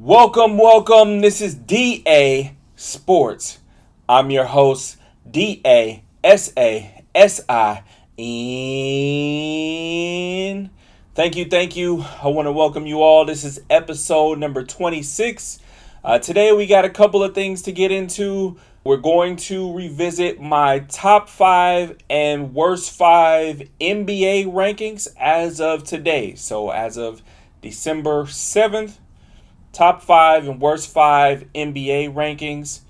Welcome. This is DA Sports. I'm your host, DASASIN. Thank you. I want to welcome you all. This is episode number 26. Today we got a couple of things to get into. We're going to revisit my top 5 and worst 5 NBA rankings as of today. So as of December 7th, top 5 and worst 5 NBA rankings.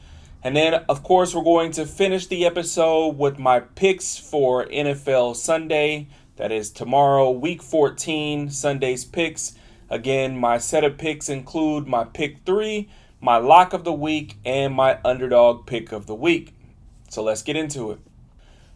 And then, of course, we're going to finish the episode with my picks for NFL Sunday. That is tomorrow, week 14, Sunday's picks. Again, my set of picks include my pick 3, my lock of the week, and my underdog pick of the week. So let's get into it.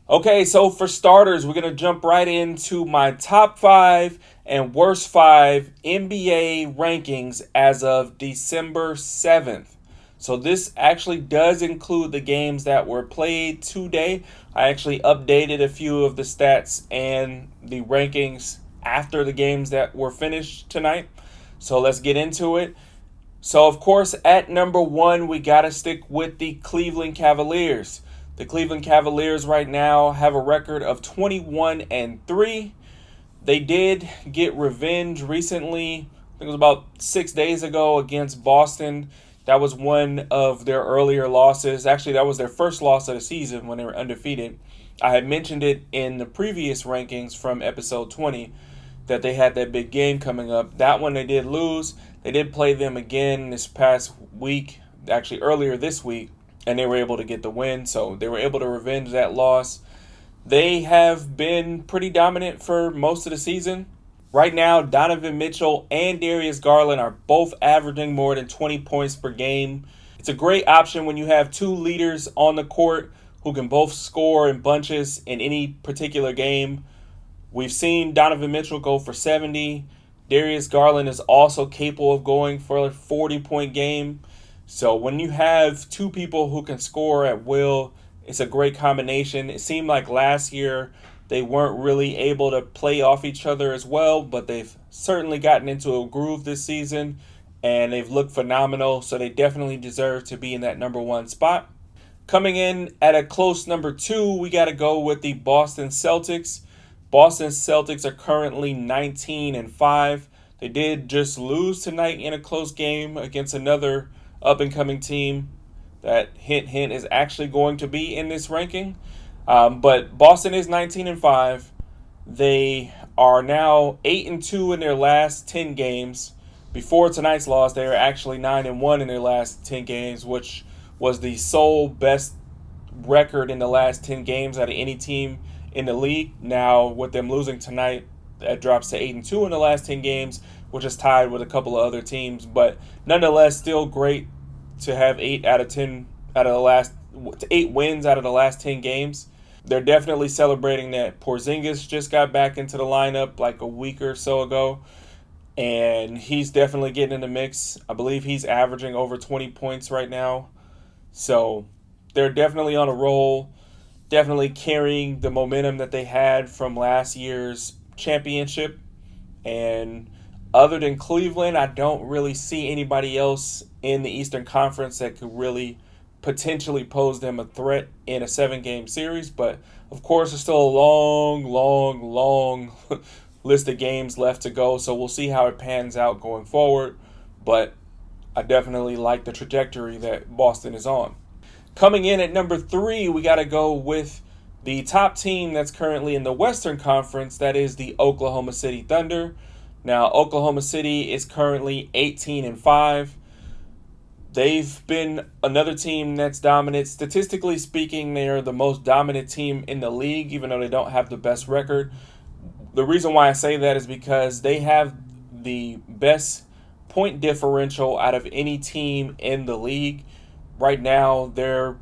Okay, so for starters, we're going to jump right into my top 5 and worst 5 NBA rankings as of December 7th. So this actually does include the games that were played today. I actually updated a few of the stats and the rankings after the games that were finished tonight. So let's get into it. So, of course, at number 1, we got to stick with the Cleveland Cavaliers. The Cleveland Cavaliers right now have a record of 21-3. They did get revenge recently. I think it was about 6 days ago against Boston. That was one of their earlier losses. Actually, that was their first loss of the season when they were undefeated. I had mentioned it in the previous rankings from episode 20 that they had that big game coming up. That one they did lose. They did play them again this past week, actually earlier this week, and they were able to get the win. So they were able to revenge that loss. They have been pretty dominant for most of the season. Right now, Donovan Mitchell and Darius Garland are both averaging more than 20 points per game. It's a great option when you have two leaders on the court who can both score in bunches in any particular game. We've seen Donovan Mitchell go for 70. Darius Garland is also capable of going for a 40-point game. So when you have two people who can score at will, it's a great combination. It seemed like last year they weren't really able to play off each other as well, but they've certainly gotten into a groove this season, and they've looked phenomenal, so they definitely deserve to be in that number 1 spot. Coming in at a close number 2, we got to go with the Boston Celtics. Boston Celtics are currently 19-5. They did just lose tonight in a close game against another up-and-coming team that, hint, is actually going to be in this ranking. But Boston is 19-5. They are now 8-2 in their last 10 games. Before tonight's loss, they were actually 9-1 in their last 10 games, which was the sole best record in the last 10 games out of any team in the league. Now, with them losing tonight, that drops to 8-2 in the last 10 games, which is tied with a couple of other teams. But nonetheless, still great to have 8 wins out of the last 10 games. They're definitely celebrating that Porzingis just got back into the lineup like a week or so ago, and he's definitely getting in the mix. I believe he's averaging over 20 points right now. So they're definitely on a roll, definitely carrying the momentum that they had from last year's championship. And other than Cleveland, I don't really see anybody else in the Eastern Conference that could really potentially pose them a threat in a 7-game series. But of course, there's still a long list of games left to go, so we'll see how it pans out going forward. But I definitely like the trajectory that Boston is on. Coming in at number 3, we got to go with the top team that's currently in the Western Conference. That is the Oklahoma City Thunder. Now, Oklahoma City is currently 18-5. They've been another team that's dominant. Statistically speaking, they are the most dominant team in the league, even though they don't have the best record. The reason why I say that is because they have the best point differential out of any team in the league. Right now, their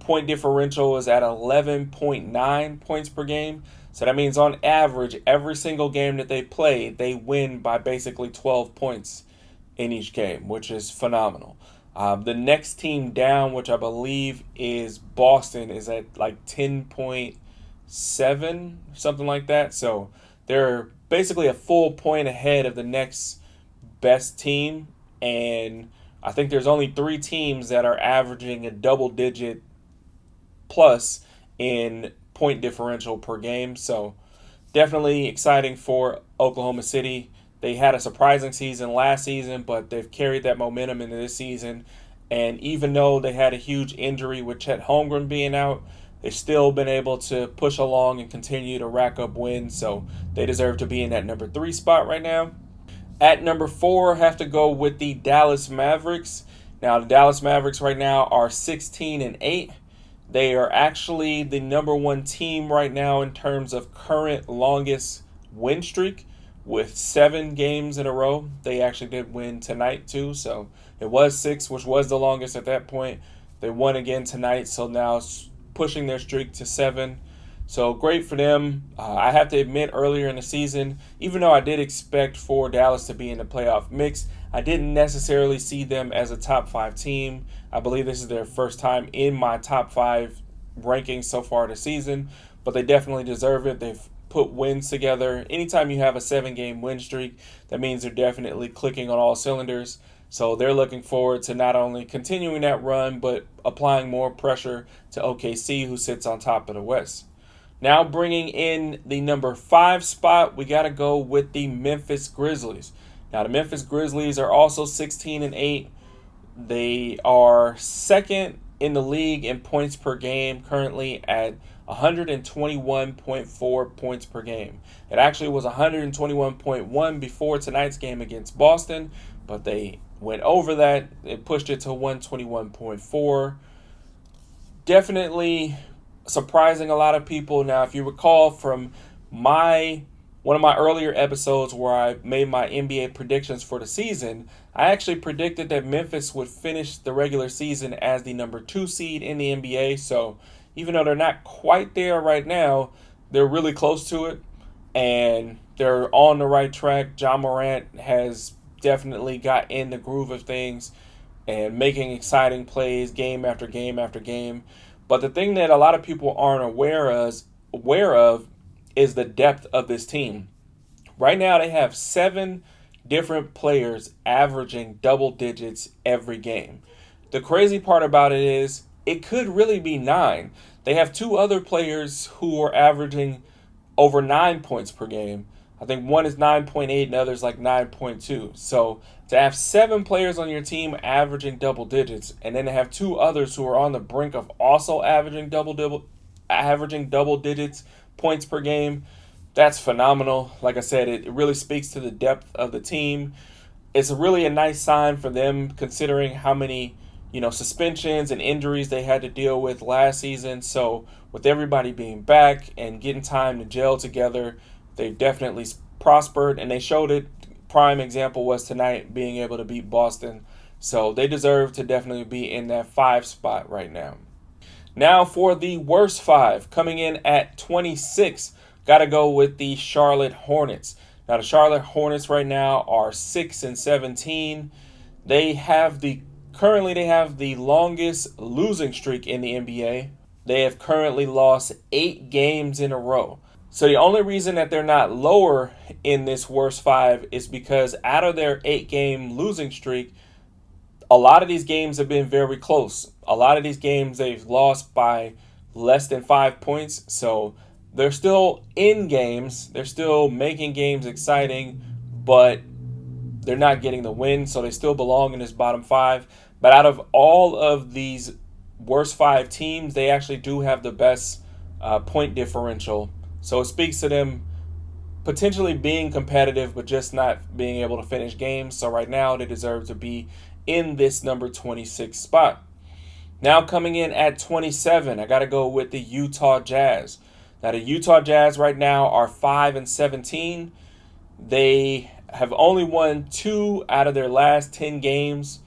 point differential is at 11.9 points per game. So that means on average, every single game that they play, they win by basically 12 points in each game, which is phenomenal. The next team down, which I believe is Boston, is at like 10.7, something like that. So they're basically a full point ahead of the next best team and I think there's only 3 teams that are averaging a double digit plus in point differential per game. So definitely exciting for Oklahoma City. They had a surprising season last season, but they've carried that momentum into this season. And even though they had a huge injury with Chet Holmgren being out, they've still been able to push along and continue to rack up wins. So they deserve to be in that number 3 spot right now. At number 4, have to go with the Dallas Mavericks. Now, the Dallas Mavericks right now are 16-8. They are actually the number 1 team right now in terms of current longest win streak with 7 games in a row. They actually did win tonight too, so it was 6, which was the longest at that point. They won again tonight, so now pushing their streak to 7. So great for them. I have to admit, earlier in the season, even though I did expect for Dallas to be in the playoff mix, I didn't necessarily see them as a top 5 team. I believe this is their first time in my top 5 rankings so far this season, but they definitely deserve it. They've put wins together. Anytime you have a 7-game win streak, that means they're definitely clicking on all cylinders. So they're looking forward to not only continuing that run, but applying more pressure to OKC, who sits on top of the West. Now bringing in the number 5 spot, we got to go with the Memphis Grizzlies. Now the Memphis Grizzlies are also 16-8. They are second in the league in points per game, currently at 121.4 points per game. It actually was 121.1 before tonight's game against Boston, but they went over that. It pushed it to 121.4. Definitely surprising a lot of people. Now, if you recall from one of my earlier episodes where I made my NBA predictions for the season, I actually predicted that Memphis would finish the regular season as the number 2 seed in the NBA. So even though they're not quite there right now, they're really close to it, and they're on the right track. John Morant has definitely got in the groove of things and making exciting plays game after game after game. But the thing that a lot of people aren't aware of is the depth of this team. Right now, they have 7 different players averaging double digits every game. The crazy part about it is it could really be 9. They have 2 other players who are averaging over 9 points per game. I think one is 9.8 and the other is like 9.2. So to have 7 players on your team averaging double digits, and then to have 2 others who are on the brink of also averaging double digits points per game, that's phenomenal. Like I said, it really speaks to the depth of the team. It's really a nice sign for them considering how many suspensions and injuries they had to deal with last season. So with everybody being back and getting time to gel together, they've definitely prospered, and they showed it. Prime example was tonight being able to beat Boston. So they deserve to definitely be in that 5 spot right now. Now for the worst 5, coming in at 26, got to go with the Charlotte Hornets. Now the Charlotte Hornets right now are 6-17. They have the longest losing streak in the NBA. They have currently lost 8 games in a row. So the only reason that they're not lower in this worst 5 is because out of their 8-game losing streak, a lot of these games have been very close. A lot of these games they've lost by less than 5 points. So they're still in games. They're still making games exciting, but they're not getting the win. So they still belong in this bottom 5. But out of all of these worst 5 teams, they actually do have the best point differential. So it speaks to them potentially being competitive, but just not being able to finish games. So right now, they deserve to be in this number 26 spot. Now coming in at 27, I got to go with the Utah Jazz. Now the Utah Jazz right now are 5-17. They have only won 2 out of their last 10 games.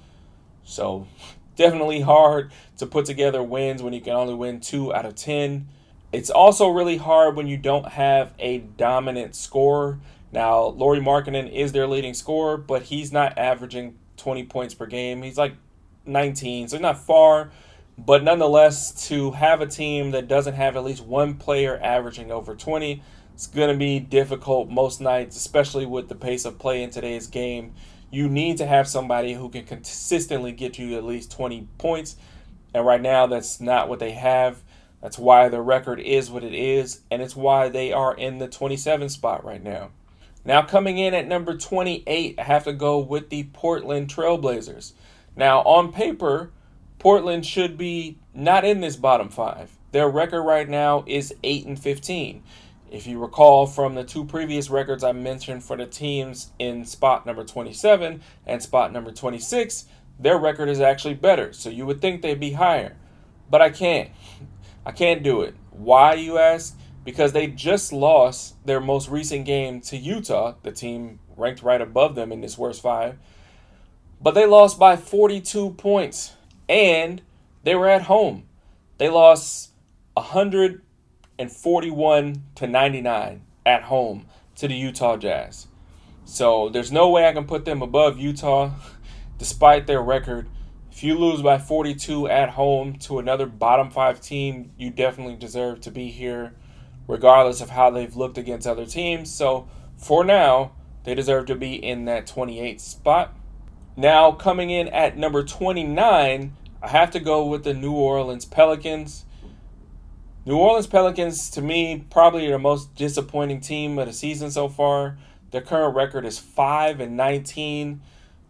So definitely hard to put together wins when you can only win 2 out of 10. It's also really hard when you don't have a dominant scorer. Now, Lauri Markkanen is their leading scorer, but he's not averaging 20 points per game. He's like 19, so not far. But nonetheless, to have a team that doesn't have at least one player averaging over 20, it's going to be difficult most nights, especially with the pace of play in today's game. you need to have somebody who can consistently get you at least 20 points. And right now, that's not what they have. That's why their record is what it is, and it's why they are in the 27 spot right now. Now, coming in at number 28, I have to go with the Portland Trailblazers. Now, on paper, Portland should be not in this bottom five. Their record right now is 8-15. If you recall from the two previous records I mentioned for the teams in spot number 27 and spot number 26, their record is actually better. So you would think they'd be higher. But I can't. I can't do it. Why, you ask? Because they just lost their most recent game to Utah, the team ranked right above them in this worst five. But they lost by 42 points. And they were at home. They lost 141-99 at home to the Utah Jazz. So there's no way I can put them above Utah despite their record. If you lose by 42 at home to another bottom five team, you definitely deserve to be here regardless of how they've looked against other teams. So for now, they deserve to be in that 28th spot. Now coming in at number 29, I have to go with the New Orleans Pelicans. New Orleans Pelicans, to me, probably the most disappointing team of the season so far. Their current record is 5-19.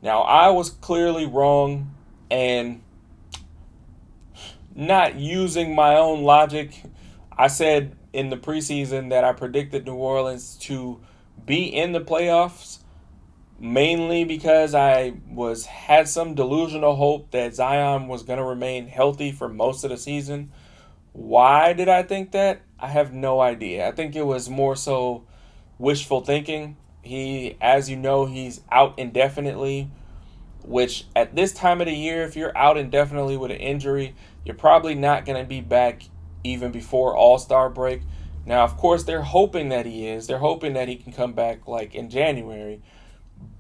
Now, I was clearly wrong, and not using my own logic, I said in the preseason that I predicted New Orleans to be in the playoffs, mainly because I had some delusional hope that Zion was going to remain healthy for most of the season. Why did I think that? I have no idea. I think it was more so wishful thinking. As you know, he's out indefinitely, which at this time of the year, if you're out indefinitely with an injury, you're probably not going to be back even before All-Star break. Now, of course, they're hoping that he is. They're hoping that he can come back like in January,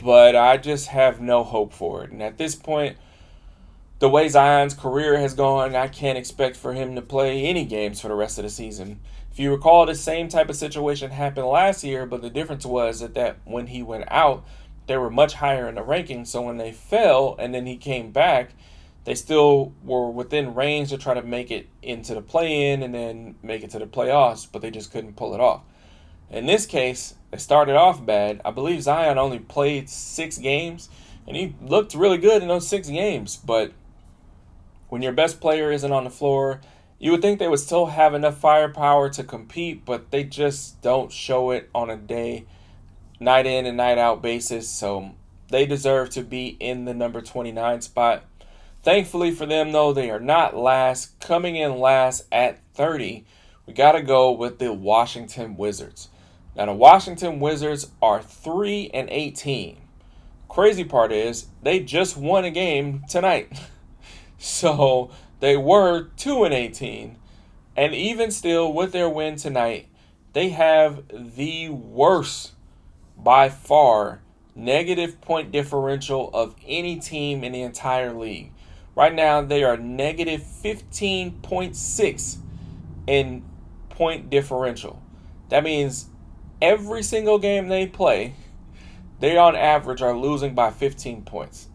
but I just have no hope for it. And at this point, the way Zion's career has gone, I can't expect for him to play any games for the rest of the season. If you recall, the same type of situation happened last year, but the difference was that when he went out, they were much higher in the rankings. So when they fell and then he came back, they still were within range to try to make it into the play-in and then make it to the playoffs, but they just couldn't pull it off. In this case, they started off bad. I believe Zion only played 6 games, and he looked really good in those 6 games, but when your best player isn't on the floor, you would think they would still have enough firepower to compete, but they just don't show it on a night in and night out basis. So they deserve to be in the number 29 spot. Thankfully for them, though, they are not last. Coming in last at 30, we got to go with the Washington Wizards. Now, the Washington Wizards are 3-18. Crazy part is they just won a game tonight. So they were 2-18, and even still with their win tonight, they have the worst, by far, negative point differential of any team in the entire league. Right now, they are negative 15.6 in point differential. That means every single game they play, they on average are losing by 15 points.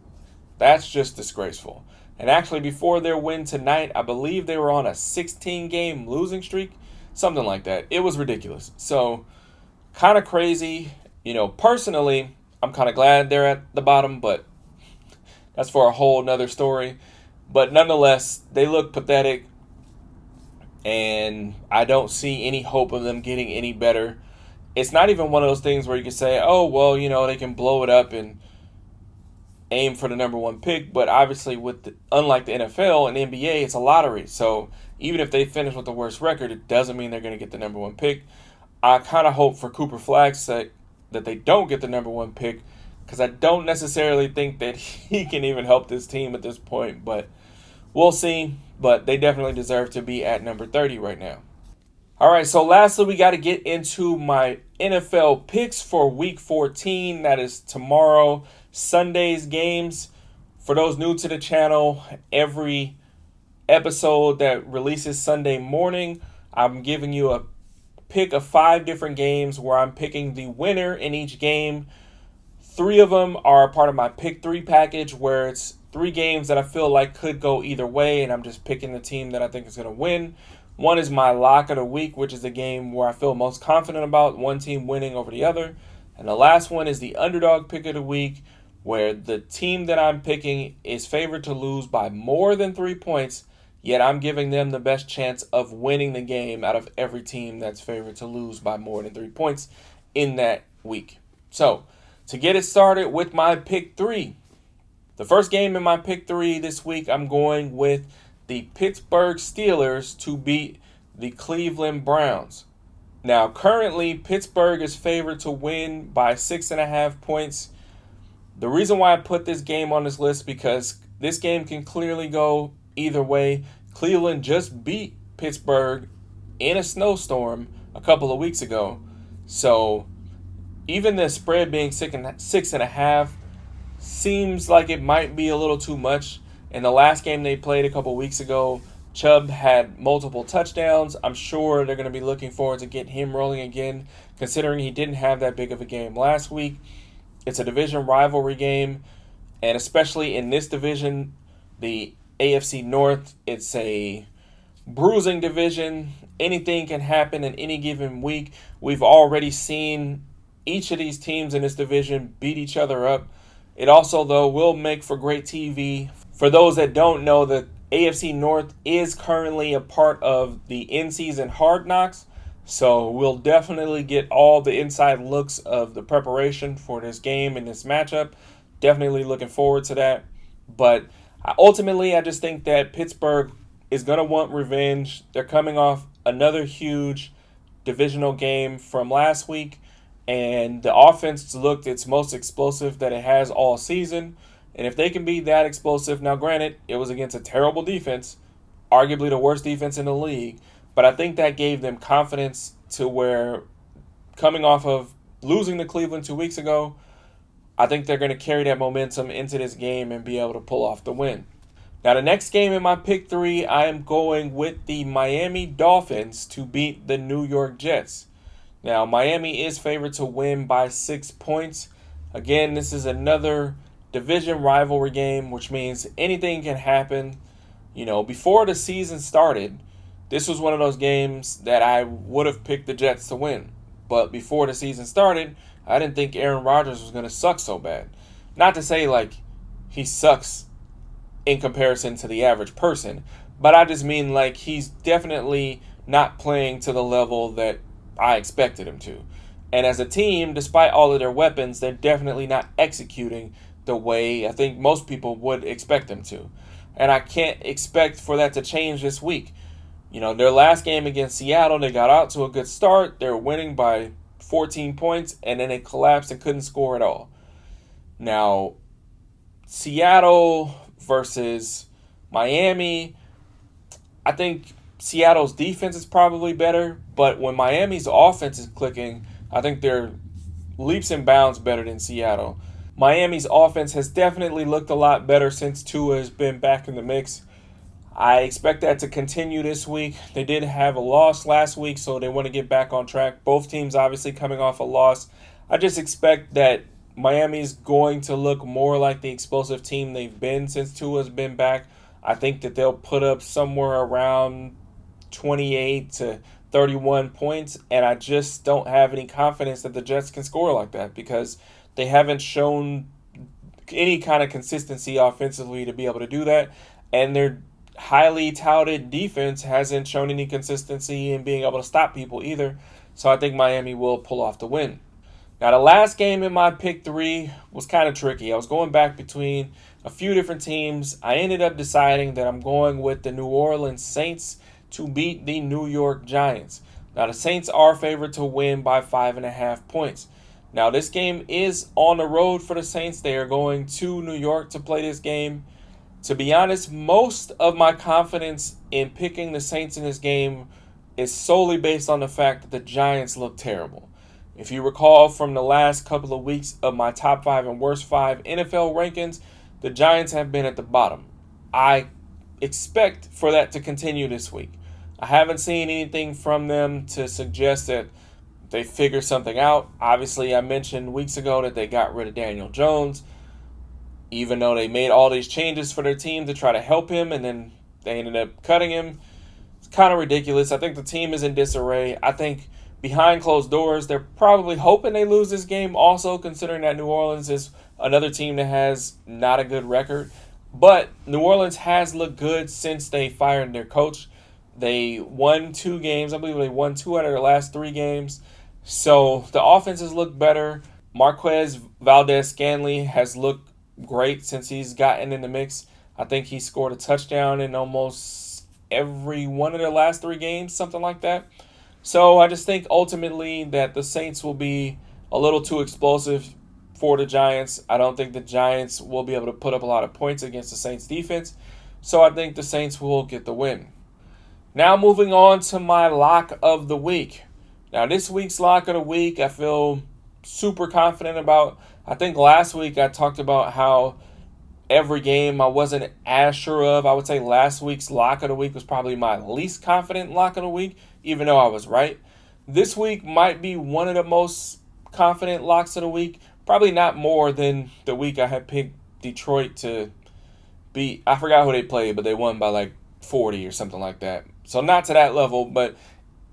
That's just disgraceful. And actually, before their win tonight, I believe they were on a 16-game losing streak, something like that. It was ridiculous. So, kind of crazy. Personally, I'm kind of glad they're at the bottom, but that's for a whole nother story. But nonetheless, they look pathetic, and I don't see any hope of them getting any better. It's not even one of those things where you can say, oh, well, they can blow it up and aim for the number 1 pick, but obviously unlike the NFL and NBA, it's a lottery. So even if they finish with the worst record, it doesn't mean they're going to get the number 1 pick. I kind of hope for Cooper Flagg's sake that they don't get the number 1 pick, because I don't necessarily think that he can even help this team at this point, but we'll see. But they definitely deserve to be at number 30 right now. All right, so lastly, we got to get into my NFL picks for Week 14. That is tomorrow, Sunday's games. For those new to the channel, every episode that releases Sunday morning, I'm giving you a pick of 5 different games where I'm picking the winner in each game Three of them are part of my pick three package, where it's three games that I feel like could go either way, and I'm just picking the team that I think is going to win. One is my lock of the week, which is the game where I feel most confident about one team winning over the other. And the last one is the underdog pick of the week, where the team that I'm picking is favored to lose by more than 3 points, yet I'm giving them the best chance of winning the game out of every team that's favored to lose by more than 3 points in that week. So, to get it started with my pick three, the first game in my pick three this week, I'm going with the Pittsburgh Steelers to beat the Cleveland Browns. Now, currently, Pittsburgh is favored to win by 6.5 points. The reason why I put this game on this list because this game can clearly go either way. Cleveland just beat Pittsburgh in a snowstorm a couple of weeks ago. So even the spread being 6.5 seems like it might be a little too much. In the last game they played a couple of weeks ago, Chubb had multiple touchdowns. I'm sure they're going to be looking forward to getting him rolling again, considering he didn't have that big of a game last week. It's a division rivalry game, and especially in this division, the AFC North, it's a bruising division. Anything can happen in any given week. We've already seen each of these teams in this division beat each other up. It also, though, will make for great TV. For those that don't know, the AFC North is currently a part of the in-season Hard Knocks. So we'll definitely get all the inside looks of the preparation for this game and this matchup. Definitely looking forward to that. But ultimately, I just think that Pittsburgh is going to want revenge. They're coming off another huge divisional game from last week. And the offense looked its most explosive that it has all season. And if they can be that explosive, now granted, it was against a terrible defense, arguably the worst defense in the league. But I think that gave them confidence to where, coming off of losing to Cleveland 2 weeks ago, I think they're going to carry that momentum into this game and be able to pull off the win. Now, the next game in my pick three, I am going with the Miami Dolphins to beat the New York Jets. Now, Miami is favored to win by 6 points. Again, this is another division rivalry game, which means anything can happen. Before the season started, this was one of those games that I would have picked the Jets to win. But before the season started, I didn't think Aaron Rodgers was going to suck so bad. Not to say like he sucks in comparison to the average person, but I just mean like he's definitely not playing to the level that I expected him to. And as a team, despite all of their weapons, they're definitely not executing the way I think most people would expect them to. And I can't expect for that to change this week. Their last game against Seattle, they got out to a good start. They were winning by 14 points, and then they collapsed and couldn't score at all. Now, Seattle versus Miami, I think Seattle's defense is probably better, but when Miami's offense is clicking, I think they're leaps and bounds better than Seattle. Miami's offense has definitely looked a lot better since Tua has been back in the mix. I expect that to continue this week. They did have a loss last week, so they want to get back on track. Both teams obviously coming off a loss. I just expect that Miami's going to look more like the explosive team they've been since Tua's been back. I think that they'll put up somewhere around 28 to 31 points, and I just don't have any confidence that the Jets can score like that because they haven't shown any kind of consistency offensively to be able to do that, and their highly touted defense hasn't shown any consistency in being able to stop people either. So I think Miami will pull off the win. Now, the last game in my pick three was kind of tricky. I was going back between a few different teams. I ended up deciding that I'm going with the New Orleans Saints to beat the New York Giants. Now, the Saints are favored to win by 5.5 points. Now, this game is on the road for the Saints. They are going to New York to play this game. To be honest, most of my confidence in picking the Saints in this game is solely based on the fact that the Giants look terrible. If you recall from the last couple of weeks of my top 5 and worst 5 NFL rankings, the Giants have been at the bottom. I expect for that to continue this week. I haven't seen anything from them to suggest that they figure something out. Obviously, I mentioned weeks ago that they got rid of Daniel Jones, even though they made all these changes for their team to try to help him, and then they ended up cutting him. It's kind of ridiculous. I think the team is in disarray. I think behind closed doors, they're probably hoping they lose this game also, considering that New Orleans is another team that has not a good record. But New Orleans has looked good since they fired their coach. They won 2 games. I believe they won 2 out of their last 3 games. So the offense has looked better. Marquez Valdez-Scantling has looked great since he's gotten in the mix. I think he scored a touchdown in almost every one of their last 3 games, something like that. So I just think ultimately that the Saints will be a little too explosive for the Giants. I don't think the Giants will be able to put up a lot of points against the Saints defense. So I think the Saints will get the win. Now moving on to my lock of the week. Now this week's lock of the week I feel super confident about. I think last week I talked about how every game I wasn't as sure of. I would say last week's lock of the week was probably my least confident lock of the week, even though I was right. This week might be one of the most confident locks of the week. Probably not more than the week I had picked Detroit to beat. I forgot who they played, but they won by like 40 or something like that. So not to that level, but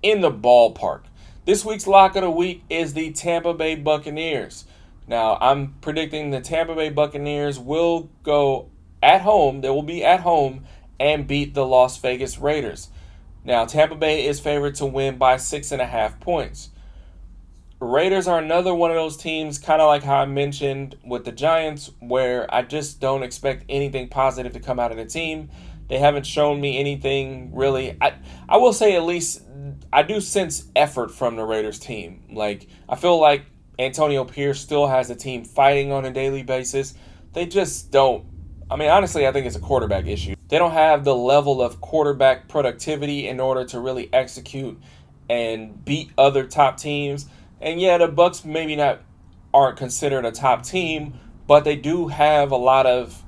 in the ballpark. This week's lock of the week is the Tampa Bay Buccaneers. Now, I'm predicting the Tampa Bay Buccaneers will go at home. They will be at home and beat the Las Vegas Raiders. Now, Tampa Bay is favored to win by 6.5 points. Raiders are another one of those teams, kind of like how I mentioned with the Giants, where I just don't expect anything positive to come out of the team. They haven't shown me anything really. I will say at least I do sense effort from the Raiders team. Like, I feel like Antonio Pierce still has the team fighting on a daily basis. They just don't. I mean, honestly, I think it's a quarterback issue. They don't have the level of quarterback productivity in order to really execute and beat other top teams. And yeah, the Bucs maybe aren't considered a top team, but they do have a lot of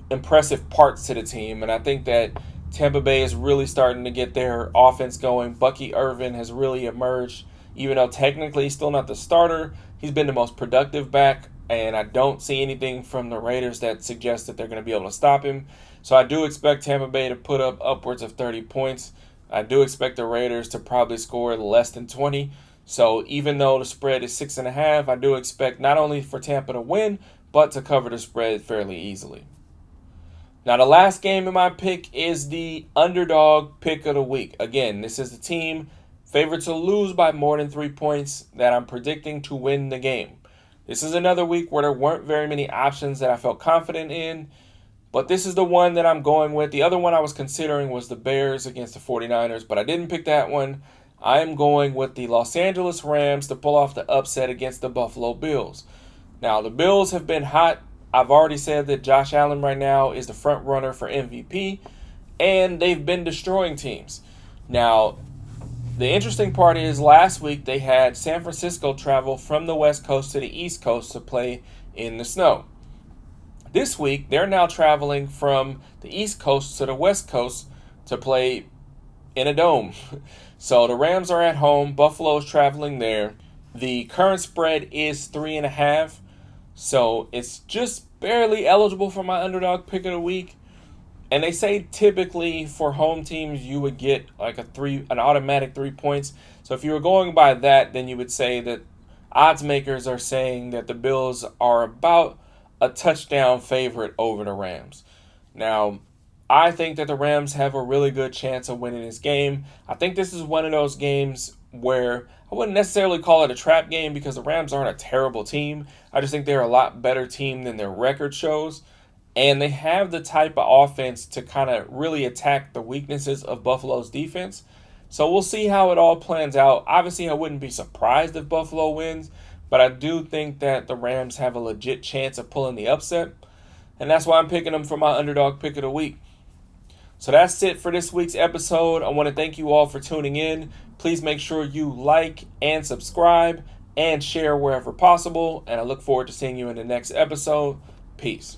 impressive parts to the team. And I think that Tampa Bay is really starting to get their offense going. Bucky Irvin has really emerged. Even though technically he's still not the starter, he's been the most productive back, and I don't see anything from the Raiders that suggests that they're going to be able to stop him. So I do expect Tampa Bay to put up upwards of 30 points. I do expect the Raiders to probably score less than 20. So even though the spread is 6.5, I do expect not only for Tampa to win, but to cover the spread fairly easily. Now the last game in my pick is the underdog pick of the week. Again, this is the team favored to lose by more than 3 points that I'm predicting to win the game. This is another week where there weren't very many options that I felt confident in, but this is the one that I'm going with. The other one I was considering was the Bears against the 49ers, but I didn't pick that one. I am going with the Los Angeles Rams to pull off the upset against the Buffalo Bills. Now, the Bills have been hot. I've already said that Josh Allen right now is the front runner for MVP, and they've been destroying teams. Now, the interesting part is last week they had San Francisco travel from the West Coast to the East Coast to play in the snow. This week, they're now traveling from the East Coast to the West Coast to play in a dome. So the Rams are at home. Buffalo's traveling there. The current spread is 3.5. So it's just barely eligible for my underdog pick of the week. And they say typically for home teams you would get like an automatic 3 points. So if you were going by that, then you would say that odds makers are saying that the Bills are about a touchdown favorite over the Rams. Now, I think that the Rams have a really good chance of winning this game. I think this is one of those games where I wouldn't necessarily call it a trap game because the Rams aren't a terrible team. I just think they're a lot better team than their record shows. And they have the type of offense to kind of really attack the weaknesses of Buffalo's defense. So we'll see how it all plans out. Obviously, I wouldn't be surprised if Buffalo wins, but I do think that the Rams have a legit chance of pulling the upset. And that's why I'm picking them for my underdog pick of the week. So that's it for this week's episode. I want to thank you all for tuning in. Please make sure you like and subscribe and share wherever possible. And I look forward to seeing you in the next episode. Peace.